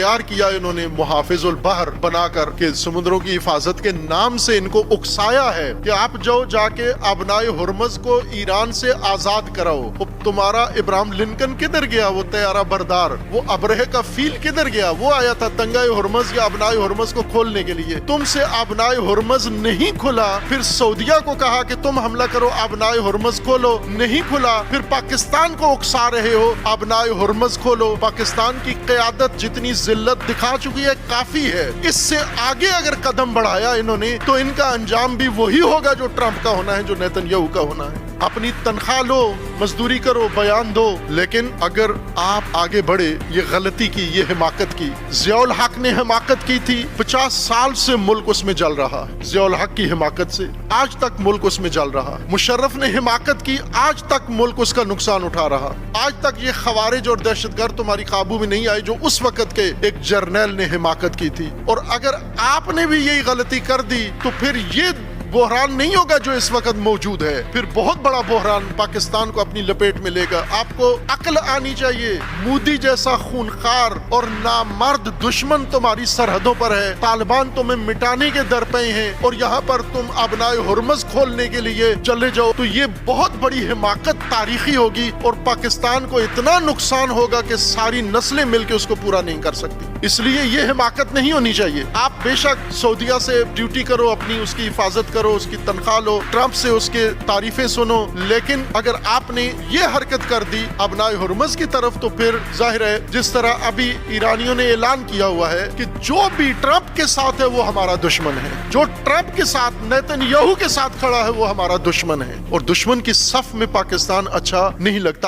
تیار کیا انہوں نے محافظ البحر بنا کر کہ سمندروں کی حفاظت کے نام سے ان کو اکسایا ہے کہ آپ جا کے ابنائے ہرمز کو ایران سے آزاد کراؤ. تمہارا ابراہیم لنکن کدھر گیا؟ وہ طیارہ بردار. وہ ابرہے کا فیل کدھر گیا؟ وہ آیا تھا تنگہ ہرمز یا ابنائے ہرمز کو کھولنے کے لیے. تم سے ابنائے ہرمز نہیں کھلا. پھر سعودیہ کو کہا کہ تم حملہ کرو، ابنائے ہرمز کھولو، نہیں کھلا. پھر پاکستان کو اکسا رہے ہو ابنائے ہرمز کھولو. پاکستان کی قیادت جتنی ذلت دکھا چکی ہے کافی ہے. اس سے آگے اگر قدم بڑھایا انہوں نے تو ان کا انجام بھی وہی ہوگا جو ٹرمپ کا ہونا ہے، جو نیتن یاہو کا ہونا ہے. اپنی تنخواہ لو، مزدوری کرو، بیان دو، لیکن اگر آپ آگے بڑھے، یہ غلطی کی، یہ حماقت کی. ضیاء الحق نے حماقت کی تھی، 50 سال سے ملک اس میں جل رہا ہے. ضیاء الحق کی حماقت سے آج تک ملک اس میں جل رہا. مشرف نے حماقت کی، آج تک ملک اس کا نقصان اٹھا رہا. آج تک یہ خوارج اور دہشت گرد تمہاری قابو میں نہیں آئے جو اس وقت کے ایک جرنیل نے حماقت کی تھی. اور اگر آپ نے بھی یہی غلطی کر دی تو پھر یہ بحران نہیں ہوگا جو اس وقت موجود ہے، پھر بہت بڑا بحران پاکستان کو اپنی لپیٹ میں لے گا. آپ کو عقل آنی چاہیے. مودی جیسا خونخوار اور نامرد دشمن تمہاری سرحدوں پر ہے. طالبان تمہیں مٹانے کے درپے ہیں اور یہاں پر تم ابنائے ہرمز کھولنے کے لیے چلے جاؤ تو یہ بہت بڑی حماقت تاریخی ہوگی اور پاکستان کو اتنا نقصان ہوگا کہ ساری نسلیں مل کے اس کو پورا نہیں کر سکتی. اس لیے یہ حماقت نہیں ہونی چاہیے. آپ بے شک سعودیہ سے ڈیوٹی کرو، اپنی اس کی حفاظت کرو، اس کی تنخواہ لو، ٹرمپ سے اس کے تعریفیں سنو، لیکن اگر آپ نے یہ حرکت کر دی ابنائے ہرمز کی طرف تو پھر ظاہر ہے جس طرح ابھی ایرانیوں نے اعلان کیا ہوا ہے کہ جو بھی ٹرمپ کے ساتھ ہے وہ ہمارا دشمن ہے. جو ٹرمپ کے ساتھ نیتن یاہو کے ساتھ کھڑا ہے وہ ہمارا دشمن ہے. اور دشمن کی صف میں پاکستان اچھا نہیں لگتا.